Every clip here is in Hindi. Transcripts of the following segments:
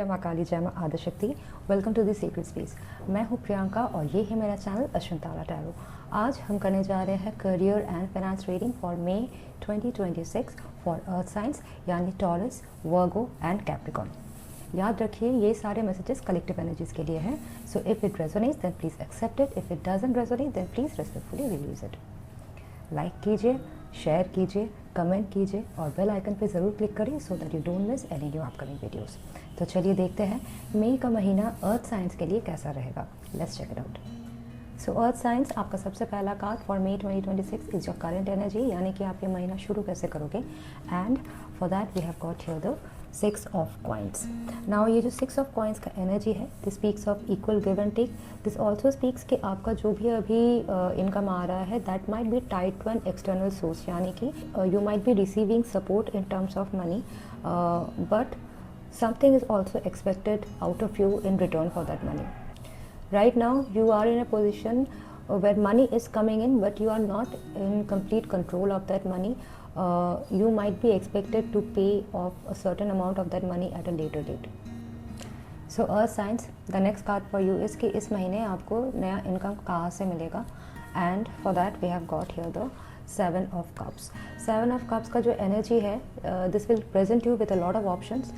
माँ काली, जय माँ Adishakti. Welcome to the secret space. मैं हूँ प्रियंका और ये है मेरा चैनल अश्विन टैरो। आज हम करने जा रहे हैं career and finance reading for May 2026 for earth signs यानी टॉरस, वर्गो एंड कैप्रिकॉर्न। याद रखिए ये सारे मैसेजेस कलेक्टिव एनर्जीज के लिए हैं। So if it resonates then please accept it, if it doesn't resonate then please respectfully release it. Like कीजिए, शेयर कीजिए, कमेंट कीजिए और बेल आइकन पे ज़रूर क्लिक करिए so that you don't miss any new upcoming videos. तो चलिए देखते हैं मई का महीना अर्थ साइंस के लिए कैसा रहेगा। Let's check it out. So earth signs, आपका सबसे पहला card for May 2026 is your current energy, यानी कि आप ये महीना शुरू कैसे करोगे। And for that we have got here the 6 of coins. Now ये जो 6 ऑफ कॉइन्स का एनर्जी है, this speaks of equal give and take. This also speaks कि आपका जो भी अभी इनकम आ रहा है that might be tied to an external source, यानी कि you might be receiving support in terms of money, but something is also expected out of you in return for that money. Right now you are in a position where money is coming in but you are not in complete control of that money. You might be expected to pay off a certain amount of that money at a later date. So earth signs, the next card for you is कि इस महीने आपको नया इनकम कहाँ से मिलेगा। and for that we have got here the 7 of cups. 7 of cups का जो energy है, this will present you with a lot of options.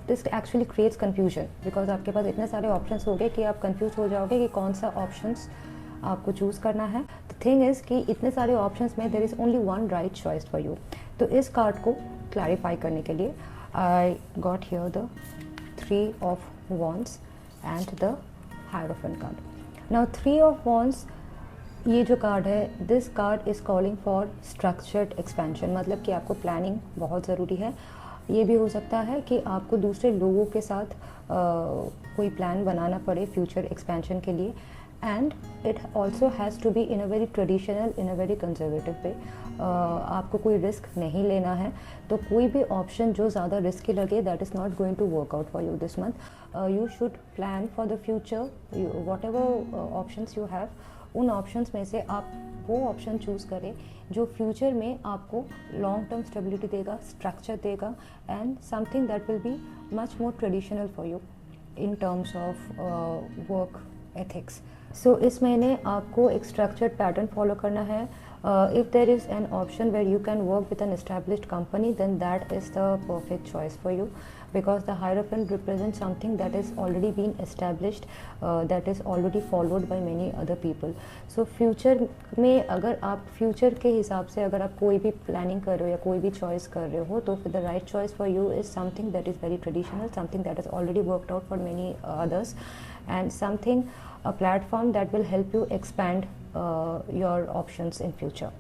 This actually creates confusion because आपके पास इतने सारे ऑप्शंस हो गए कि आप कंफ्यूज हो जाओगे कि कौन सा ऑप्शंस आपको चूज़ करना है। द थिंग इज़ कि इतने सारे ऑप्शंस में there is only one right choice for you. तो इस कार्ड को क्लैरिफाई करने के लिए I got here the 3 of wands and the hierophant card. Now 3 of wands ये जो कार्ड है, this card is calling for structured expansion, मतलब कि आपको प्लानिंग बहुत ज़रूरी है। ये भी हो सकता है कि आपको दूसरे लोगों के साथ कोई प्लान बनाना पड़े फ्यूचर एक्सपेंशन के लिए। And it also has to be in a very traditional, in a very conservative way. आपको कोई रिस्क नहीं लेना है, तो कोई भी ऑप्शन जो ज़्यादा रिस्की लगे that is not going to work out for you this month. You should plan for the future. Whatever options you have, उन ऑप्शंस में से आप वो ऑप्शन चूज़ करें जो फ्यूचर में आपको लॉन्ग टर्म स्टेबिलिटी देगा, स्ट्रक्चर देगा and something that will be much more traditional for you in terms of work ethics. So इस महीने आपको एक स्ट्रक्चर्ड पैटर्न फॉलो करना है। If there is an option where you can work with an established company then that is the perfect choice for you, because the Hierophant represents something that is already been established, that is already followed by many other people. So future में अगर आप future के हिसाब से अगर आप कोई भी planning कर रहे हो या कोई भी choice कर रहे हो, तो the right choice for you is something that is very traditional, something that has already worked out for many others, and something, a platform that will help you expand your options in future.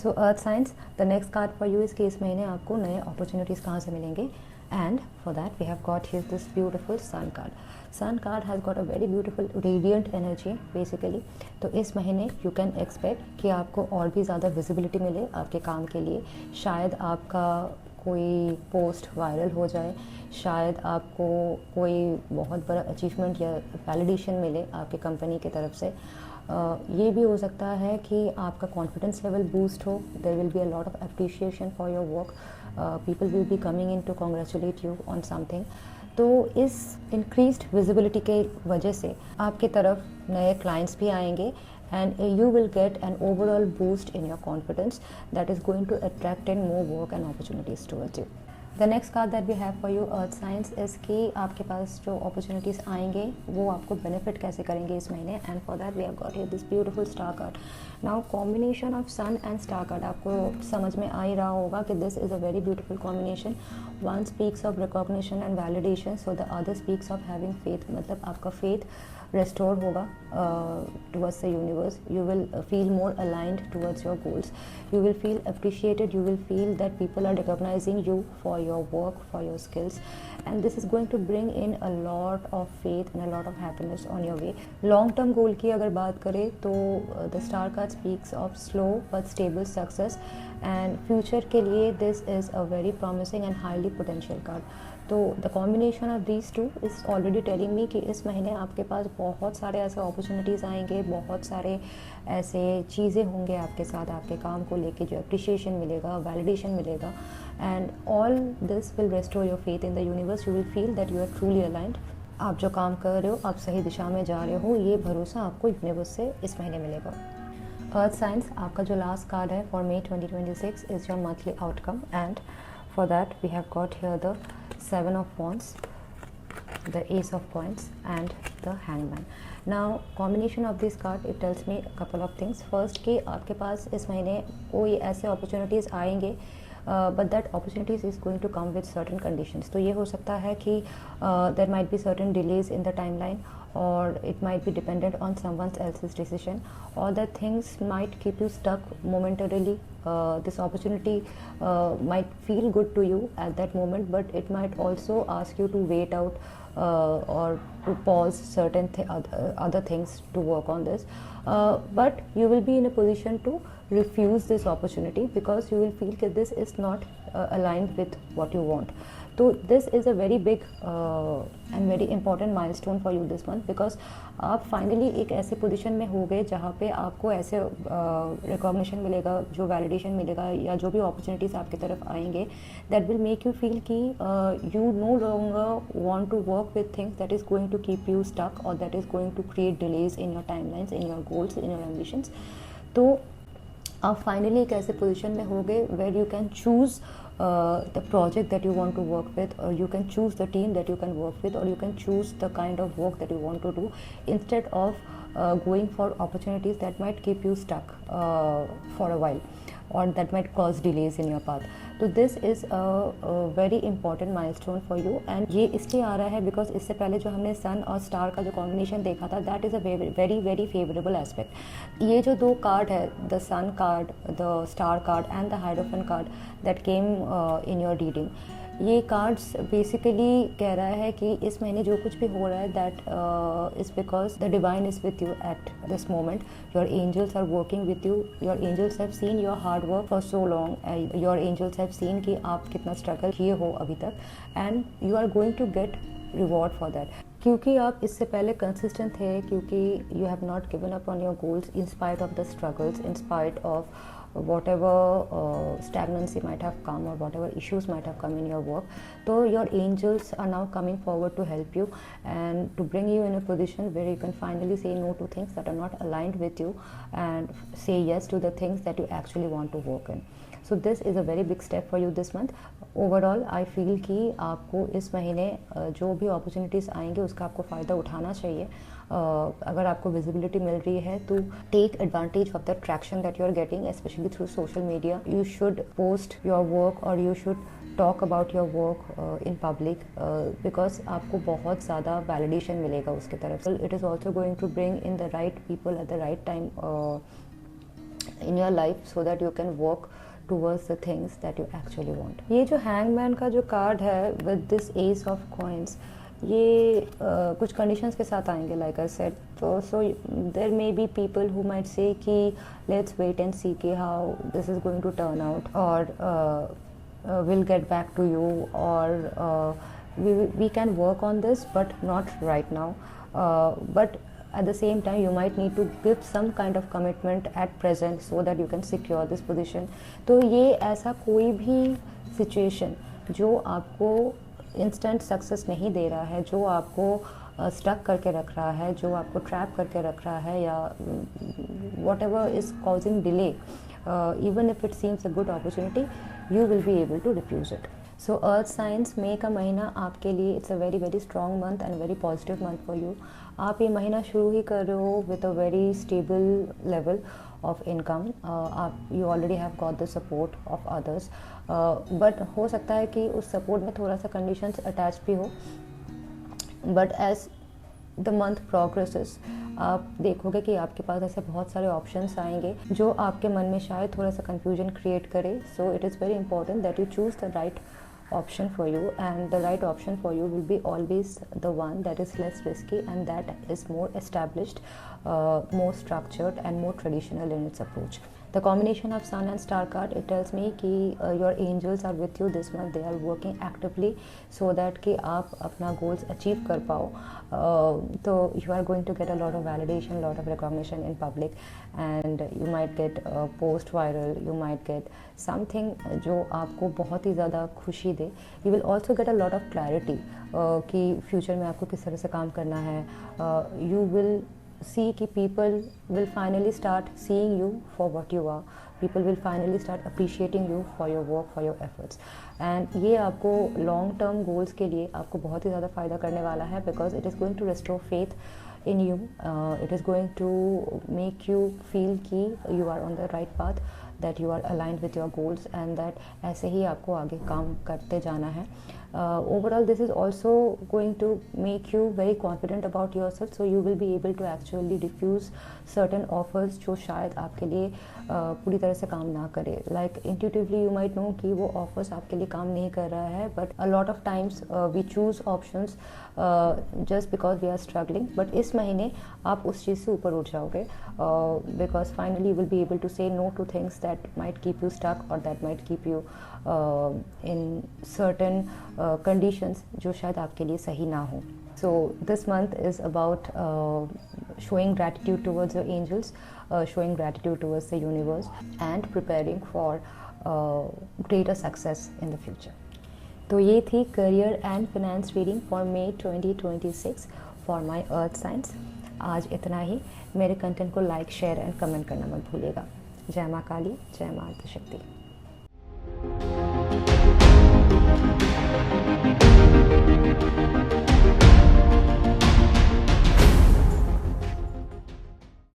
So earth signs, the next card for you is कि इस महीने आपको नए opportunities कहाँ से मिलेंगे। And for that we have got here this beautiful sun card. Sun card has got a very beautiful radiant energy basically. तो इस महीने you can expect कि आपको और भी ज़्यादा visibility मिले आपके काम के लिए। शायद आपका कोई पोस्ट वायरल हो जाए, शायद आपको कोई बहुत बड़ा अचीवमेंट या वैलिडेशन मिले आपके कंपनी की तरफ से। ये भी हो सकता है कि आपका कॉन्फिडेंस लेवल बूस्ट हो, there will be a lot of appreciation for your work, people will be coming in to congratulate you on something. तो इस इंक्रीज्ड विजिबिलिटी के वजह से आपके तरफ नए क्लाइंट्स भी आएंगे and you will get an overall boost in your confidence that is going to attract in more work and opportunities towards you. The next card that we have for you earth signs is कि आपके पास जो opportunities आएंगे वो आपको benefit कैसे करेंगे इस महीने। and for that we have got here this beautiful star card. Now combination of sun and star card आपको समझ में आ ही रहा होगा कि this is a very beautiful combination. One speaks of recognition and validation, so the other speaks of having faith, मतलब आपका faith restore होगा towards the universe. You will feel more aligned towards your goals. You will feel appreciated. You will feel that people are recognizing you for your work, for your skills, and this is going to bring in a lot of faith and a lot of happiness on your way. Long term goal की अगर बात करें तो the star card speaks of slow but stable success, and future के लिए this is a very promising and highly potential card. तो the combination of these two is already telling me कि इस महीने आपके पास बहुत सारे ऐसे अपॉर्चुनिटीज़ आएंगे, बहुत सारे ऐसे चीज़ें होंगे आपके साथ, आपके काम को लेके जो अप्रिशिएशन मिलेगा, वैलिडेशन मिलेगा, and all this will restore your faith in the universe. You will feel that you are truly aligned. आप जो काम कर रहे हो, आप सही दिशा में जा रहे हो, ये भरोसा आपको यूनिवर्स से इस महीने मिलेगा। अर्थ साइंस, आपका जो लास्ट कार्ड है for May 2026 is your monthly outcome, and for that we have got here the 7 of wands, the ace of coins and the hangman. Now combination of this card it tells me a couple of things. First कि आपके पास इस महीने कोई ऐसे opportunities आएंगे, but that opportunities is going to come with certain conditions. तो ये हो सकता है कि there might be certain delays in the timeline, or it might be dependent on someone else's decision, or that things might keep you stuck momentarily. This opportunity might feel good to you at that moment, but it might also ask you to wait out or to pause certain other things to work on this. But you will be in a position to refuse this opportunity because you will feel that this is not aligned with what you want. तो this is a very big and very important milestone for you this month, because आप फाइनली एक ऐसे पोजीशन में हो गए जहाँ पे आपको ऐसे रिकॉग्निशन मिलेगा, जो वैलिडेशन मिलेगा या जो भी अपॉर्चुनिटीज़ आपकी तरफ आएंगे, that will make you feel कि you no longer want to work with things that is going to keep you stuck, और that is going to create delays in your timelines, in your goals, in your ambitions. तो आप फाइनली एक ऐसे पोजीशन में हो गए where you can choose the project that you want to work with, or you can choose the team that you can work with, or you can choose the kind of work that you want to do, instead of going for opportunities that might keep you stuck for a while, or that might cause delays in your path. तो this is a very important milestone for you, and ये इसलिए आ रहा है बिकॉज इससे पहले जो हमने सन और स्टार का जो कॉम्बिनेशन देखा था, that is a very very favourable aspect. ये जो दो कार्ड है, the Sun card, the Star card and the Hierophant card that came in your reading, ये कार्ड्स बेसिकली कह रहा है कि इस महीने जो कुछ भी हो रहा है, that is because the divine is with you at this moment. Your angels are working with you, your angels have seen your hard work for so long, your angels have seen कि आप कितना स्ट्रगल किए हो अभी तक, and you are going to get reward for that, क्योंकि आप इससे पहले कंसिस्टेंट थे, क्योंकि you have not given up on your goals in spite of the struggles, in spite of whatever stagnancy might have come, or whatever issues might have come in your work. So your angels are now coming forward to help you and to bring you in a position where you can finally say no to things that are not aligned with you and say yes to the things that you actually want to work in. So this is a very big step for you this month. Overall I feel कि आपको इस महीने जो भी opportunities आएंगे उसका आपको फ़ायदा उठाना चाहिए। अगर आपको विजिबिलिटी मिल रही है तो take advantage of the traction that you are getting, specially through social media. You should post your work और you should talk about your work in public, because आपको बहुत ज़्यादा वैलिडेशन मिलेगा उसकी तरफ से। It is also going to bring in the right people at the right time in your life, so that you can work towards the things that you actually want. ये जो हैंगमैन का जो कार्ड है with this ace of coins, ये कुछ कंडीशंस के साथ आएंगे लाइक आई सेड। तो so there may be people who might say कि लेट्स वेट एंड सी कि how this is going to turn out, और will get back to you, और we can work on this but not right now, but at the same time you might need to give some kind of commitment at present so that you can secure this position. तो ये ऐसा कोई भी सिचुएशन जो आपको इंस्टेंट सक्सेस नहीं दे रहा है, जो आपको स्टक करके रख रहा है, जो आपको ट्रैप करके रख रहा है, या whatever is causing delay, even if it seems a good opportunity, you will be able to refuse it. So earth signs, मई का महीना आपके लिए it's a very very strong month and very positive month for you. आप ये महीना शुरू ही कर रहे हो with a very stable level of income. आप you already have got the support of others, but हो सकता है कि उस सपोर्ट में थोड़ा सा कंडीशंस अटैच भी हो, but as the month progresses आप देखोगे कि आपके पास ऐसे बहुत सारे ऑप्शंस आएंगे जो आपके मन में शायद थोड़ा सा कन्फ्यूजन क्रिएट करे। So it is very important that you choose the right option for you, and the right option for you will be always the one that is less risky and that is more established, more structured and more traditional in its approach. The combination of sun and star card, it tells me कि your angels are with you this month. They are working actively so that कि आप अपना goals achieve कर पाओ. तो you are going to get a lot of validation, lot of recognition in public, and you might get post viral, you might get something जो आपको बहुत ही ज़्यादा खुशी दे. You will also get a lot of clarity कि फ्यूचर में आपको किस तरह से काम करना है. You will see कि people will finally start seeing you for what you are. People will finally start appreciating you for your work, for your efforts. And ये आपको long term goals के लिए आपको बहुत ही ज़्यादा फ़ायदा करने वाला है, because it is going to restore faith in you. It is going to make you feel कि you are on the right path, that you are aligned with your goals, and that ऐसे ही आपको आगे काम करते जाना है. Overall, this is also going to make you very confident about yourself, so you will be able to actually refuse certain offers जो शायद आपके लिए पूरी तरह से काम ना करे. Like intuitively you might know कि वो offers आपके लिए काम नहीं कर रहा है, but a lot of times we choose options just because we are struggling. But इस महीने आप उस चीज़ से ऊपर उठ जाओगे, because finally you will be able to say no to things that might keep you stuck, or that might keep you in certain conditions जो शायद आपके लिए सही ना हो. So this month is about showing gratitude towards your angels, showing gratitude towards the universe, and preparing for greater success in the future. तो ये थी career and finance reading for May 2026 for my earth science. आज इतना ही. मेरे कंटेंट को लाइक, शेयर एंड कमेंट करना मत भूलिएगा. जय माँ काली, जय माँ आदिशक्ति.